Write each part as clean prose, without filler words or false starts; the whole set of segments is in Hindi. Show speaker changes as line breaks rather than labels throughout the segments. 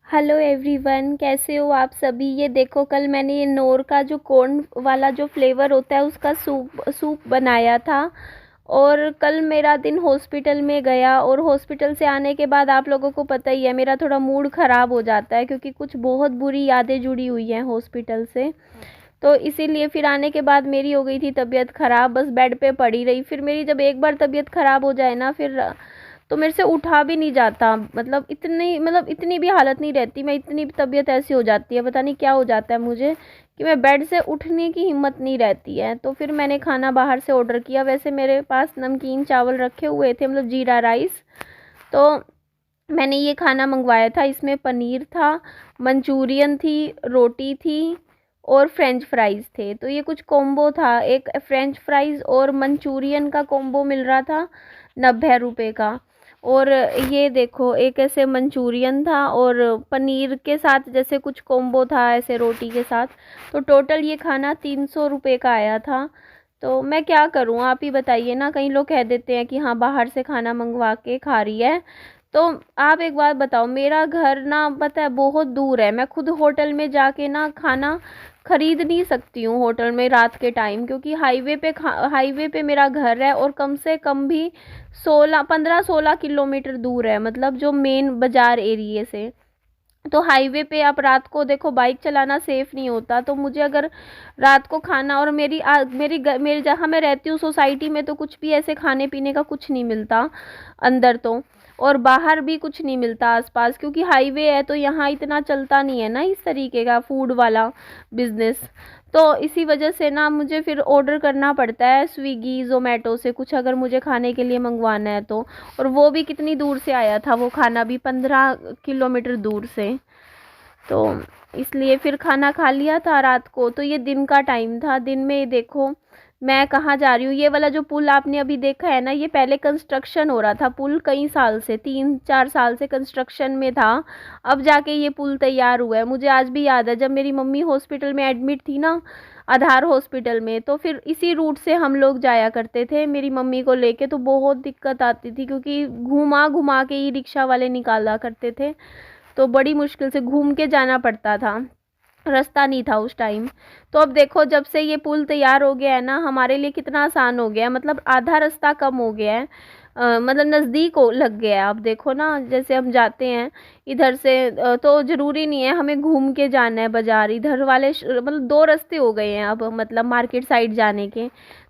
हेलो एवरीवन, कैसे हो आप सभी। ये देखो, कल मैंने ये नोर का जो कॉर्न वाला जो फ्लेवर होता है उसका सूप बनाया था। और कल मेरा दिन हॉस्पिटल में गया, और हॉस्पिटल से आने के बाद आप लोगों को पता ही है मेरा थोड़ा मूड ख़राब हो जाता है, क्योंकि कुछ बहुत बुरी यादें जुड़ी हुई हैं हॉस्पिटल से। तो इसीलिए फिर आने के बाद मेरी हो गई थी तबीयत ख़राब, बस बेड पे पड़ी रही। फिर मेरी जब एक बार तबीयत ख़राब हो जाए ना, फिर तो मेरे से उठा भी नहीं जाता। इतनी भी हालत नहीं रहती, मैं इतनी तबीयत ऐसी हो जाती है, पता नहीं क्या हो जाता है मुझे कि मैं बेड से उठने की हिम्मत नहीं रहती है। तो फिर मैंने खाना बाहर से ऑर्डर किया। वैसे मेरे पास नमकीन चावल रखे हुए थे, मतलब जीरा राइस। तो मैंने ये खाना मंगवाया था। इसमें पनीर था, मंचूरियन थी, रोटी थी और फ्रेंच फ्राइज़ थे। तो ये कुछ कॉम्बो था, एक फ्रेंच फ्राइज़ और मंचूरियन का कॉम्बो मिल रहा था 90 रुपये का। और ये देखो, एक ऐसे मंचूरियन था और पनीर के साथ जैसे कुछ कॉम्बो था ऐसे रोटी के साथ। तो टोटल ये खाना 300 रुपये का आया था। तो मैं क्या करूँ, आप ही बताइए ना। कई लोग कह देते हैं कि हाँ बाहर से खाना मंगवा के खा रही है। तो आप एक बात बताओ, मेरा घर ना पता है बहुत दूर है। मैं खुद होटल में जाके ना खाना खरीद नहीं सकती हूँ होटल में रात के टाइम, क्योंकि हाईवे पे मेरा घर है, और कम से कम भी 16 किलोमीटर दूर है, मतलब जो मेन बाज़ार एरिए से। तो हाईवे पे आप रात को देखो बाइक चलाना सेफ़ नहीं होता। तो मुझे अगर रात को खाना, और मेरी जहाँ मैं रहती हूँ सोसाइटी में तो कुछ भी ऐसे खाने पीने का कुछ नहीं मिलता अंदर तो, और बाहर भी कुछ नहीं मिलता आसपास, क्योंकि हाईवे है तो यहाँ इतना चलता नहीं है ना इस तरीके का फूड वाला बिजनेस। तो इसी वजह से ना मुझे फिर ऑर्डर करना पड़ता है स्विगी ज़ोमैटो से, कुछ अगर मुझे खाने के लिए मंगवाना है तो। और वो भी कितनी दूर से आया था वो खाना भी, 15 किलोमीटर दूर से। तो इसलिए फिर खाना खा लिया था रात को। तो ये दिन का टाइम था। दिन में ये देखो मैं कहाँ जा रही हूँ। ये वाला जो पुल आपने अभी देखा है ना, ये पहले कंस्ट्रक्शन हो रहा था पुल, कई साल से, 3-4 साल से कंस्ट्रक्शन में था। अब जाके ये पुल तैयार हुआ है। मुझे आज भी याद है जब मेरी मम्मी हॉस्पिटल में एडमिट थी ना, आधार हॉस्पिटल में, तो फिर इसी रूट से हम लोग जाया करते थे मेरी मम्मी को लेके। तो बहुत दिक्कत आती थी, क्योंकि घुमा घुमा के ही रिक्शा वाले निकाला करते थे। तो बड़ी मुश्किल से घूम के जाना पड़ता था, रास्ता नहीं था उस टाइम। तो अब देखो जब से ये पुल तैयार हो गया है ना, हमारे लिए कितना आसान हो गया है, मतलब आधा रास्ता कम हो गया है। मतलब नज़दीक हो लग गया है। अब देखो ना, जैसे हम जाते हैं इधर से तो ज़रूरी नहीं है हमें घूम के जाना है बाज़ार। इधर वाले मतलब दो रास्ते हो गए हैं अब, मतलब मार्केट साइड जाने के।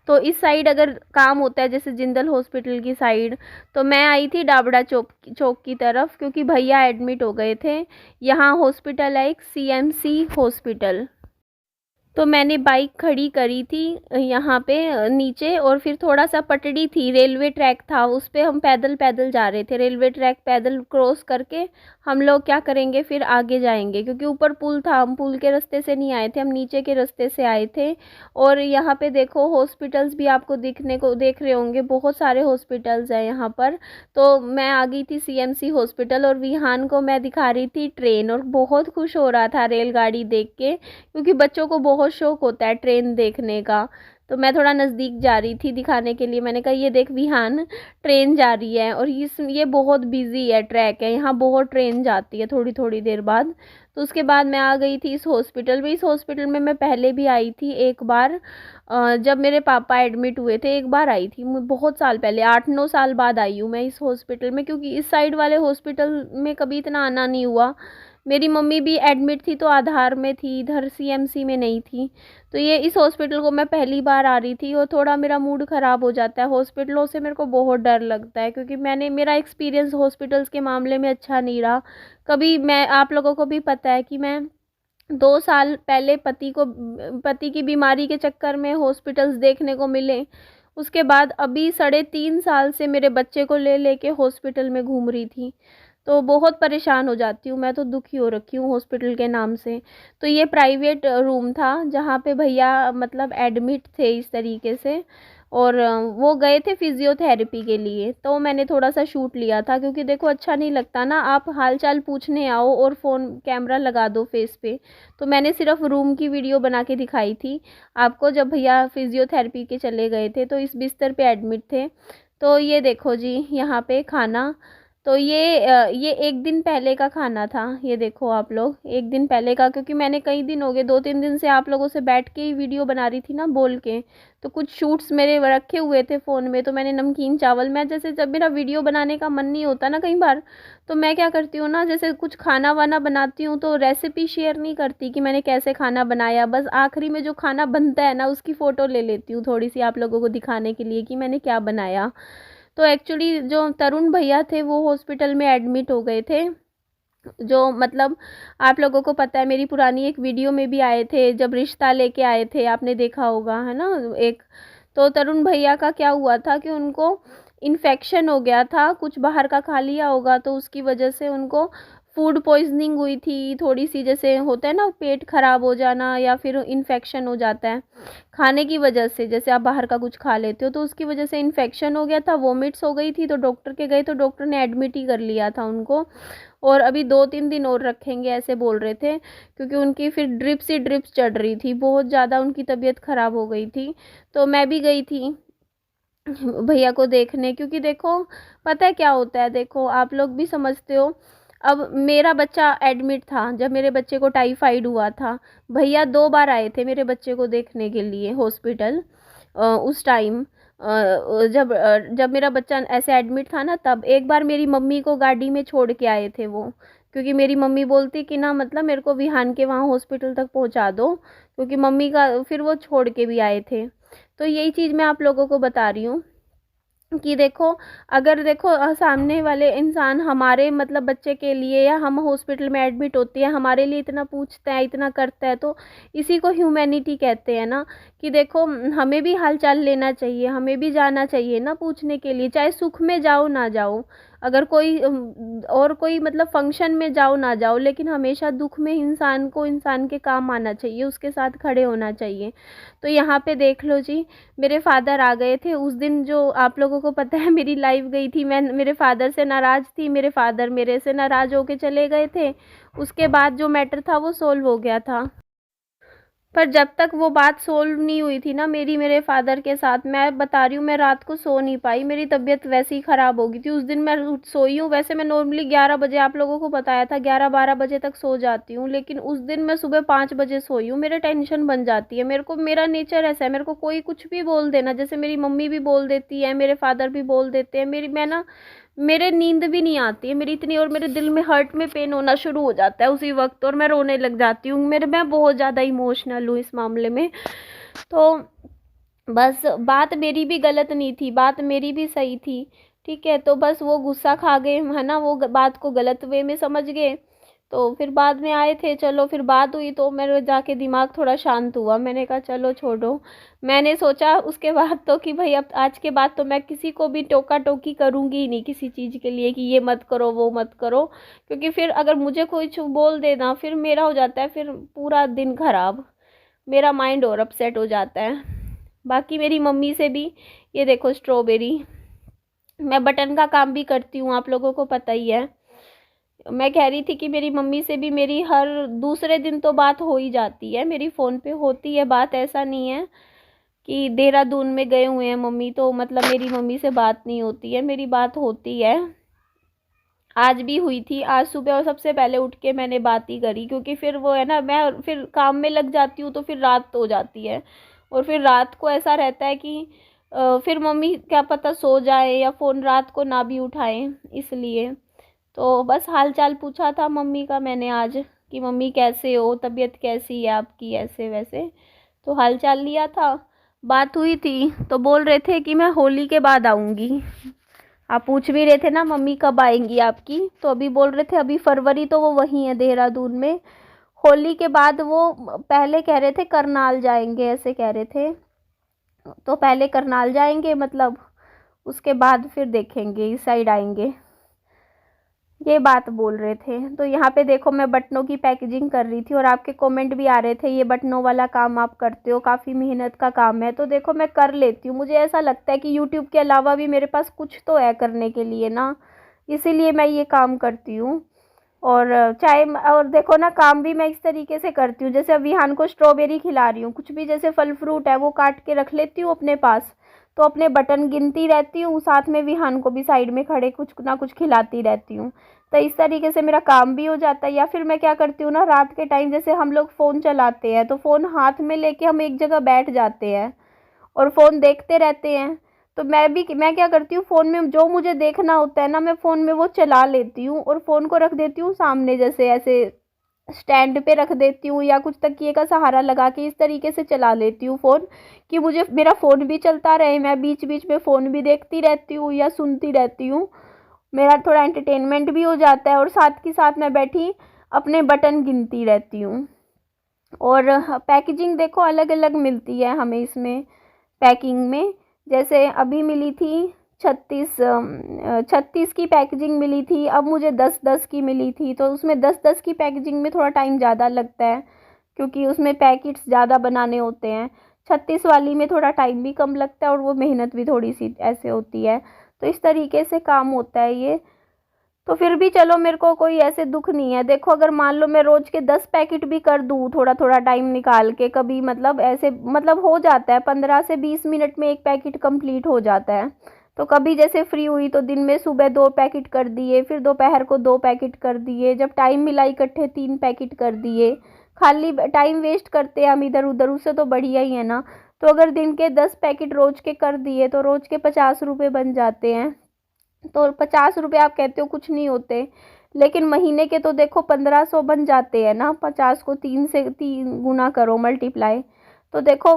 तो इस साइड अगर काम होता है जैसे जिंदल हॉस्पिटल की साइड, तो मैं आई थी डाबड़ा चौक चौक की तरफ, क्योंकि भैया एडमिट हो गए थे। यहाँ हॉस्पिटल है एक, सीएमसी हॉस्पिटल। तो मैंने बाइक खड़ी करी थी यहाँ पे नीचे, और फिर थोड़ा सा पटड़ी थी, रेलवे ट्रैक था, उस पे हम पैदल पैदल जा रहे थे। रेलवे ट्रैक पैदल क्रॉस करके हम लोग क्या करेंगे, फिर आगे जाएंगे, क्योंकि ऊपर पुल था। हम पुल के रास्ते से नहीं आए थे, हम नीचे के रास्ते से आए थे। और यहाँ पे देखो हॉस्पिटल्स भी आपको दिखने को देख रहे होंगे, बहुत सारे हॉस्पिटल्स हैं यहाँ पर। तो मैं आ गई थी सीएमसी हॉस्पिटल, और विहान को मैं दिखा रही थी ट्रेन, और बहुत खुश हो रहा था रेलगाड़ी देख के, क्योंकि बच्चों को बहुत शौक होता है ट्रेन देखने का। तो मैं थोड़ा नज़दीक जा रही थी दिखाने के लिए। मैंने कहा ये देख विहान, ट्रेन जा रही है, और ये बहुत बिजी है, ट्रैक है यहाँ, बहुत ट्रेन जाती है थोड़ी थोड़ी देर बाद। तो उसके बाद मैं आ गई थी इस हॉस्पिटल में। इस हॉस्पिटल में मैं पहले भी आई थी एक बार, जब मेरे पापा एडमिट हुए थे एक बार आई थी, बहुत साल पहले, 8-9 साल बाद आई हूँ मैं इस हॉस्पिटल में, क्योंकि इस साइड वाले हॉस्पिटल में कभी इतना आना नहीं हुआ। मेरी मम्मी भी एडमिट थी तो आधार में थी, इधर सीएमसी में नहीं थी। तो ये इस हॉस्पिटल को मैं पहली बार आ रही थी, और थोड़ा मेरा मूड ख़राब हो जाता है हॉस्पिटलों से, मेरे को बहुत डर लगता है, क्योंकि मेरा एक्सपीरियंस हॉस्पिटल्स के मामले में अच्छा नहीं रहा कभी। मैं आप लोगों को भी पता है कि मैं 2 साल पहले पति की बीमारी के चक्कर में हॉस्पिटल्स देखने को मिले। उसके बाद अभी 3.5 साल से मेरे बच्चे को ले लेके हॉस्पिटल में घूम रही थी। तो बहुत परेशान हो जाती हूँ मैं, तो दुखी हो रखी हूँ हॉस्पिटल के नाम से। तो ये प्राइवेट रूम था जहाँ पे भैया मतलब एडमिट थे इस तरीके से, और वो गए थे फिजियोथेरेपी के लिए। तो मैंने थोड़ा सा शूट लिया था, क्योंकि देखो अच्छा नहीं लगता ना आप हाल चाल पूछने आओ और फ़ोन कैमरा लगा दो फेस पे। तो मैंने सिर्फ रूम की वीडियो बना के दिखाई थी आपको, जब भैया फिजियोथेरेपी के चले गए थे तो इस बिस्तर पे एडमिट थे। तो ये देखो जी, यहाँ पे खाना तो ये 1 दिन पहले का खाना था, ये देखो आप लोग, 1 दिन पहले का, क्योंकि मैंने कई दिन हो गए, 2-3 दिन से आप लोगों से बैठ के ही वीडियो बना रही थी ना बोल के, तो कुछ शूट्स मेरे रखे हुए थे फ़ोन में, तो मैंने नमकीन चावल, मैं जैसे जब मेरा वीडियो बनाने का मन नहीं होता ना कई बार, तो मैं क्या करती हूँ ना, जैसे कुछ खाना वाना बनाती हूँ तो रेसिपी शेयर नहीं करती कि मैंने कैसे खाना बनाया, बस आखिरी में जो खाना बनता है ना उसकी फ़ोटो ले लेती हूँ थोड़ी सी आप लोगों को दिखाने के लिए कि मैंने क्या बनाया। तो एक्चुअली जो तरुण भैया थे वो हॉस्पिटल में एडमिट हो गए थे, जो मतलब आप लोगों को पता है, मेरी पुरानी एक वीडियो में भी आए थे जब रिश्ता लेके आए थे, आपने देखा होगा है ना एक। तो तरुण भैया का क्या हुआ था कि उनको इन्फेक्शन हो गया था, कुछ बाहर का खा लिया होगा तो उसकी वजह से उनको फूड पॉइजनिंग हुई थी थोड़ी सी, जैसे होता है ना पेट खराब हो जाना या फिर इन्फेक्शन हो जाता है खाने की वजह से, जैसे आप बाहर का कुछ खा लेते हो तो उसकी वजह से इन्फेक्शन हो गया था, वोमिट्स हो गई थी, तो डॉक्टर के गए तो डॉक्टर ने एडमिट ही कर लिया था उनको, और अभी 2-3 दिन और रखेंगे ऐसे बोल रहे थे, क्योंकि उनकी फिर ड्रिप्स ही ड्रिप्स चढ़ रही थी, बहुत ज़्यादा उनकी तबीयत ख़राब हो गई थी। तो मैं भी गई थी भैया को देखने, क्योंकि देखो पता है क्या होता है, देखो आप लोग भी समझते हो, अब मेरा बच्चा एडमिट था, जब मेरे बच्चे को टाइफाइड हुआ था, भैया 2 बार आए थे मेरे बच्चे को देखने के लिए हॉस्पिटल, उस टाइम जब मेरा बच्चा ऐसे एडमिट था ना, तब एक बार मेरी मम्मी को गाड़ी में छोड़ के आए थे वो, क्योंकि मेरी मम्मी बोलती कि ना मतलब मेरे को विहान के वहाँ हॉस्पिटल तक पहुँचा दो, क्योंकि मम्मी का फिर वो छोड़ के भी आए थे। तो यही चीज़ मैं आप लोगों को बता रही हूँ कि देखो, अगर देखो सामने वाले इंसान हमारे मतलब बच्चे के लिए, या हम हॉस्पिटल में एडमिट होते हैं हमारे लिए इतना पूछता है इतना करता है, तो इसी को ह्यूमैनिटी कहते हैं ना, कि देखो हमें भी हालचाल लेना चाहिए, हमें भी जाना चाहिए ना पूछने के लिए, चाहे सुख में जाओ ना जाओ, अगर कोई और कोई मतलब फंक्शन में जाओ ना जाओ, लेकिन हमेशा दुख में इंसान को इंसान के काम आना चाहिए, उसके साथ खड़े होना चाहिए। तो यहाँ पे देख लो जी, मेरे फादर आ गए थे उस दिन, जो आप लोगों को पता है मेरी लाइव गई थी, मैं मेरे फादर से नाराज़ थी, मेरे फादर मेरे से नाराज़ होके चले गए थे, उसके बाद जो मैटर था वो सोल्व हो गया था। पर जब तक वो बात सोल्व नहीं हुई थी ना मेरी मेरे फादर के साथ, मैं बता रही हूँ मैं रात को सो नहीं पाई, मेरी तबीयत वैसे ही ख़राब हो गई थी उस दिन, मैं सोई हूँ, वैसे मैं नॉर्मली 11 बजे आप लोगों को बताया था 11-12 बजे तक सो जाती हूँ, लेकिन उस दिन मैं सुबह 5 बजे सोई हूँ, मेरे टेंशन बन जाती है, मेरे को मेरा नेचर ऐसा है, मेरे को कोई कुछ भी बोल देना, जैसे मेरी मम्मी भी बोल देती है, मेरे फादर भी बोल देते हैं, मेरी मैं ना मेरे नींद भी नहीं आती है मेरी इतनी, और मेरे दिल में हर्ट में पेन होना शुरू हो जाता है उसी वक्त, और मैं रोने लग जाती हूँ, मैं बहुत ज़्यादा इमोशनल हूँ इस मामले में। तो बस बात मेरी भी गलत नहीं थी, बात मेरी भी सही थी, ठीक है, तो बस वो गुस्सा खा गए है ना, वो बात को गलत वे में समझ गए, तो फिर बाद में आए थे, चलो फिर बात हुई तो मेरे जाके दिमाग थोड़ा शांत हुआ, मैंने कहा चलो छोड़ो, मैंने सोचा उसके बाद तो कि भाई अब आज के बाद तो मैं किसी को भी टोका टोकी करूँगी ही नहीं किसी चीज़ के लिए कि ये मत करो वो मत करो, क्योंकि फिर अगर मुझे कोई बोल देना फिर मेरा हो जाता है फिर पूरा दिन खराब, मेरा माइंड और अपसेट हो जाता है। बाकी मेरी मम्मी से भी, ये देखो स्ट्रॉबेरी, मैं बटन का काम भी करती हूँ आप लोगों को पता ही है, मैं कह रही थी कि मेरी मम्मी से भी मेरी हर दूसरे दिन तो बात हो ही जाती है, मेरी फ़ोन पे होती है बात, ऐसा नहीं है कि देहरादून में गए हुए हैं मम्मी तो मतलब मेरी मम्मी से बात नहीं होती है, मेरी बात होती है, आज भी हुई थी, आज सुबह और सबसे पहले उठ के मैंने बात ही करी, क्योंकि फिर वो है ना मैं फिर काम में लग जाती हूँ तो फिर रात हो जाती है, और फिर रात को ऐसा रहता है कि फिर मम्मी क्या पता सो जाए या फ़ोन रात को ना भी उठाएं, इसलिए तो बस हाल चाल पूछा था मम्मी का मैंने आज कि मम्मी कैसे हो, तबीयत कैसी है आपकी, ऐसे वैसे तो हाल चाल लिया था, बात हुई थी, तो बोल रहे थे कि मैं होली के बाद आऊँगी, आप पूछ भी रहे थे ना मम्मी कब आएंगी आपकी, तो अभी बोल रहे थे अभी फरवरी तो वो वहीं है देहरादून में, होली के बाद वो पहले कह रहे थे करनाल जाएंगे ऐसे कह रहे थे, तो पहले करनाल जाएंगे मतलब, उसके बाद फिर देखेंगे इस साइड आएंगे, ये बात बोल रहे थे। तो यहाँ पे देखो मैं बटनों की पैकेजिंग कर रही थी और आपके कमेंट भी आ रहे थे ये बटनों वाला काम आप करते हो, काफ़ी मेहनत का काम है, तो देखो मैं कर लेती हूँ, मुझे ऐसा लगता है कि यूट्यूब के अलावा भी मेरे पास कुछ तो है करने के लिए ना, इसीलिए मैं ये काम करती हूँ। और चाहे और देखो ना काम भी मैं इस तरीके से करती हूँ, जैसे अब विहान को स्ट्रॉबेरी खिला रही हूँ, कुछ भी जैसे फल फ्रूट है वो काट के रख लेती हूँ अपने पास, तो अपने बटन गिनती रहती हूँ, साथ में विहान को भी साइड में खड़े कुछ ना कुछ खिलाती रहती हूँ। तो इस तरीके से मेरा काम भी हो जाता है। या फिर मैं क्या करती हूँ ना, रात के टाइम जैसे हम लोग फ़ोन चलाते हैं तो फ़ोन हाथ में लेके हम एक जगह बैठ जाते हैं और फ़ोन देखते रहते हैं। तो मैं क्या करती हूँ, फ़ोन में जो मुझे देखना होता है ना, मैं फ़ोन में वो चला लेती हूँ और फ़ोन को रख देती हूँ सामने, जैसे ऐसे स्टैंड पे रख देती हूँ या कुछ तकिए का सहारा लगा के इस तरीके से चला लेती हूँ फ़ोन, कि मुझे मेरा फ़ोन भी चलता रहे, मैं बीच बीच में फ़ोन भी देखती रहती हूँ या सुनती रहती हूँ। मेरा थोड़ा एंटरटेनमेंट भी हो जाता है और साथ के साथ मैं बैठी अपने बटन गिनती रहती हूँ। और पैकेजिंग देखो अलग अलग मिलती है हमें इसमें पैकिंग में। जैसे अभी मिली थी 36 की पैकेजिंग मिली थी, अब मुझे 10-10 की मिली थी। तो उसमें 10-10 की पैकेजिंग में थोड़ा टाइम ज़्यादा लगता है क्योंकि उसमें पैकेट्स ज़्यादा बनाने होते हैं। 36 वाली में थोड़ा टाइम भी कम लगता है और वो मेहनत भी थोड़ी सी ऐसे होती है। तो इस तरीके से काम होता है ये। तो फिर भी चलो, मेरे को कोई ऐसे दुख नहीं है। देखो अगर मान लो मैं रोज़ के 10 पैकेट भी कर दूँ थोड़ा थोड़ा टाइम निकाल के, कभी मतलब ऐसे मतलब हो जाता है 15 से 20 मिनट में एक पैकेट कंप्लीट हो जाता है। तो कभी जैसे फ्री हुई तो दिन में सुबह 2 पैकेट कर दिए, फिर दोपहर को 2 पैकेट कर दिए, जब टाइम मिला इकट्ठे 3 पैकेट कर दिए। खाली टाइम वेस्ट करते हैं हम इधर उधर, उससे तो बढ़िया ही है ना। तो अगर दिन के 10 पैकेट रोज़ के कर दिए तो रोज़ के 50 रुपये बन जाते हैं। तो 50 रुपये आप कहते हो कुछ नहीं होते, लेकिन महीने के तो देखो 1500 बन जाते हैं ना। 50 को 3 से 3 गुना करो मल्टीप्लाई, तो देखो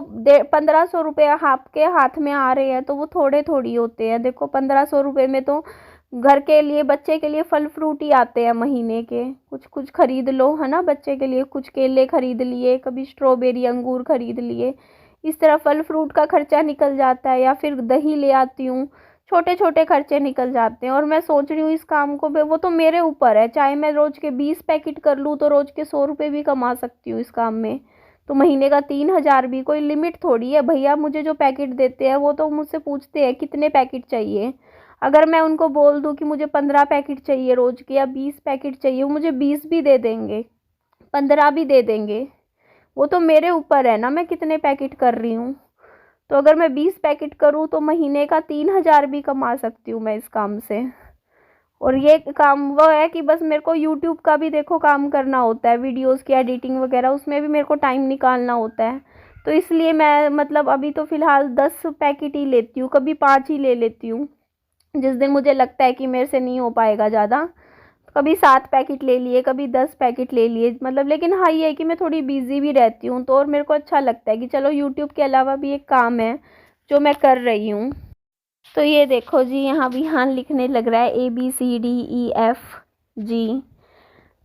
1500 रुपये आपके हाथ में आ रहे हैं। तो वो थोड़े थोड़ी होते हैं। देखो 1500 रुपये में तो घर के लिए बच्चे के लिए फल फ्रूट ही आते हैं महीने के। कुछ कुछ खरीद लो है ना, बच्चे के लिए कुछ केले खरीद लिए, कभी स्ट्रॉबेरी अंगूर खरीद लिए, इस तरह फल फ्रूट का खर्चा निकल जाता है। या फिर दही ले आती हूँ, छोटे छोटे खर्चे निकल जाते हैं। और मैं सोच रही हूँ इस काम को, वो तो मेरे ऊपर है, चाहे मैं रोज़ के 20 पैकेट कर लूँ तो रोज़ के 100 रुपये भी कमा सकती हूँ इस काम में। तो महीने का 3000 भी कोई लिमिट थोड़ी है। भैया मुझे जो पैकेट देते हैं वो तो मुझसे पूछते हैं कितने पैकेट चाहिए। अगर मैं उनको बोल दूँ कि मुझे 15 पैकेट चाहिए रोज़ के या 20 पैकेट चाहिए, वो मुझे 20 भी दे देंगे, 15 भी दे देंगे। वो तो मेरे ऊपर है ना मैं कितने पैकेट कर रही हूँ। तो अगर मैं 20 पैकेट करूँ तो महीने का 3000 भी कमा सकती हूँ मैं इस काम से। और ये काम वो है कि बस मेरे को यूट्यूब का भी देखो काम करना होता है, वीडियोस की एडिटिंग वगैरह, उसमें भी मेरे को टाइम निकालना होता है। तो इसलिए मैं मतलब अभी तो फ़िलहाल 10 पैकेट ही लेती हूँ, कभी 5 ही ले लेती हूँ। जिस दिन मुझे लगता है कि मेरे से नहीं हो पाएगा ज़्यादा, कभी 7 पैकेट ले लिए, कभी 10 पैकेट ले लिए मतलब। लेकिन हाँ ये है कि मैं थोड़ी बिज़ी भी रहती हूँ, तो और मेरे को अच्छा लगता है कि चलो यूट्यूब के अलावा भी एक काम है जो मैं कर रही हूँ। तो ये देखो जी, यहाँ विहान लिखने लग रहा है ABCDEFG।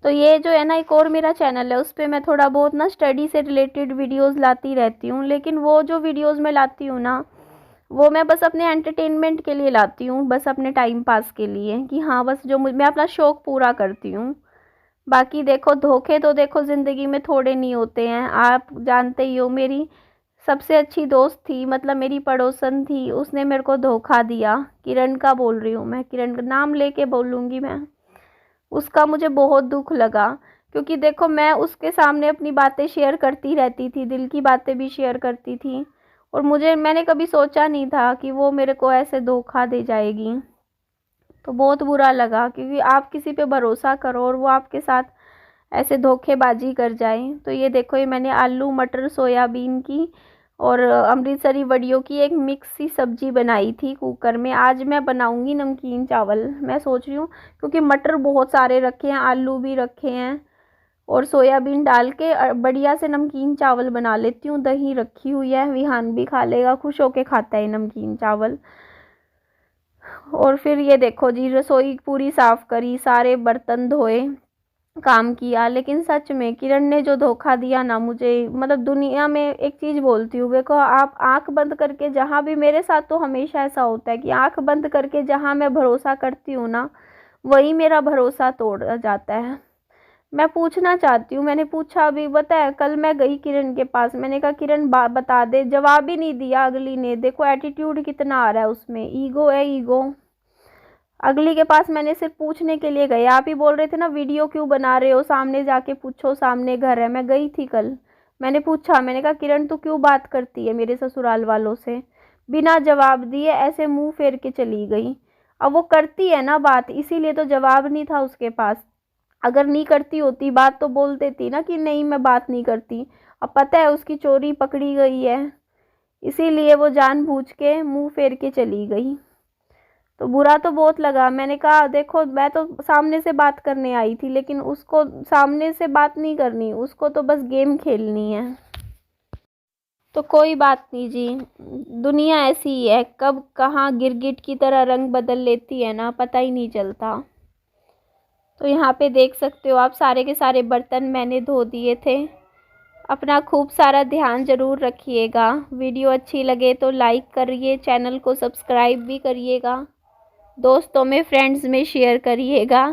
तो ये जो है ना, एक और मेरा चैनल है, उस पर मैं थोड़ा बहुत ना स्टडी से रिलेटेड वीडियोस लाती रहती हूँ। लेकिन वो जो वीडियोस मैं लाती हूँ ना, वो मैं बस अपने एंटरटेनमेंट के लिए लाती हूँ, बस अपने टाइम पास के लिए, कि हाँ बस जो मैं अपना शौक़ पूरा करती हूँ। बाकी देखो धोखे तो देखो ज़िंदगी में थोड़े नहीं होते हैं। आप जानते ही हो, मेरी सबसे अच्छी दोस्त थी, मतलब मेरी पड़ोसन थी, उसने मेरे को धोखा दिया। किरण का बोल रही हूँ मैं, किरण का नाम लेके बोलूँगी मैं। उसका मुझे बहुत दुख लगा, क्योंकि देखो मैं उसके सामने अपनी बातें शेयर करती रहती थी, दिल की बातें भी शेयर करती थी। और मैंने कभी सोचा नहीं था कि वो मेरे को ऐसे धोखा दे जाएगी। तो बहुत बुरा लगा, क्योंकि आप किसी पे भरोसा करो और वो आपके साथ ऐसे धोखेबाजी कर जाए। तो ये देखो, ये मैंने आलू मटर सोयाबीन की और अमृतसरी वड़ियों की एक मिक्स सी सब्जी बनाई थी कुकर में। आज मैं बनाऊंगी नमकीन चावल, मैं सोच रही हूँ, क्योंकि मटर बहुत सारे रखे हैं, आलू भी रखे हैं, और सोयाबीन डाल के बढ़िया से नमकीन चावल बना लेती हूँ। दही रखी हुई है, विहान भी खा लेगा, खुश होके खाता है नमकीन चावल। और फिर ये देखो जी, रसोई पूरी साफ़ करी, सारे बर्तन धोए, काम किया। लेकिन सच में किरण ने जो धोखा दिया ना मुझे, मतलब दुनिया में एक चीज़ बोलती हूँ, देखो आप आंख बंद करके जहाँ भी, मेरे साथ तो हमेशा ऐसा होता है कि आंख बंद करके जहाँ मैं भरोसा करती हूँ ना, वही मेरा भरोसा तोड़ जाता है। मैं पूछना चाहती हूँ, मैंने पूछा अभी, बताया कल मैं गई किरण के पास, मैंने कहा किरण बता दे, जवाब ही नहीं दिया अगली ने। देखो एटीट्यूड कितना आ रहा है उसमें, ईगो है ईगो। अगली के पास मैंने सिर्फ पूछने के लिए गए, आप ही बोल रहे थे ना वीडियो क्यों बना रहे हो, सामने जाके पूछो, सामने घर है। मैं गई थी कल, मैंने पूछा, मैंने कहा किरण तू क्यों बात करती है मेरे ससुराल वालों से। बिना जवाब दिए ऐसे मुंह फेर के चली गई। अब वो करती है ना बात, इसीलिए तो जवाब नहीं था उसके पास। अगर नहीं करती होती बात तो बोल देती ना कि नहीं मैं बात नहीं करती। अब पता है उसकी चोरी पकड़ी गई है, इसीलिए वो जानबूझ के मुंह फेर के चली गई। तो बुरा तो बहुत लगा। मैंने कहा देखो मैं तो सामने से बात करने आई थी, लेकिन उसको सामने से बात नहीं करनी, उसको तो बस गेम खेलनी है। तो कोई बात नहीं जी, दुनिया ऐसी ही है, कब कहाँ गिरगिट की तरह रंग बदल लेती है ना, पता ही नहीं चलता। तो यहाँ पे देख सकते हो आप, सारे के सारे बर्तन मैंने धो दिए थे। अपना खूब सारा ध्यान ज़रूर रखिएगा। वीडियो अच्छी लगे तो लाइक करिए, चैनल को सब्सक्राइब भी करिएगा, दोस्तों में फ्रेंड्स में शेयर करिएगा।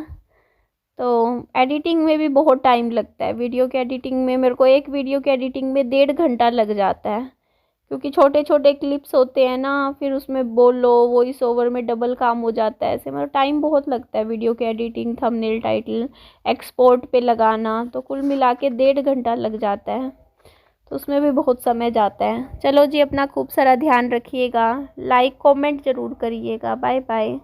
तो एडिटिंग में भी बहुत टाइम लगता है, वीडियो के एडिटिंग में मेरे को एक वीडियो के एडिटिंग में 1.5 घंटा लग जाता है, क्योंकि छोटे छोटे क्लिप्स होते हैं ना, फिर उसमें बोलो वॉइस ओवर में डबल काम हो जाता है, ऐसे मतलब टाइम बहुत लगता है वीडियो के एडिटिंग, थंबनेल टाइटल एक्सपोर्ट पे लगाना, तो कुल मिला के 1.5 घंटा लग जाता है। तो उसमें भी बहुत समय जाता है। चलो जी, अपना खूब सारा ध्यान रखिएगा, लाइक कमेंट ज़रूर करिएगा। Bye bye.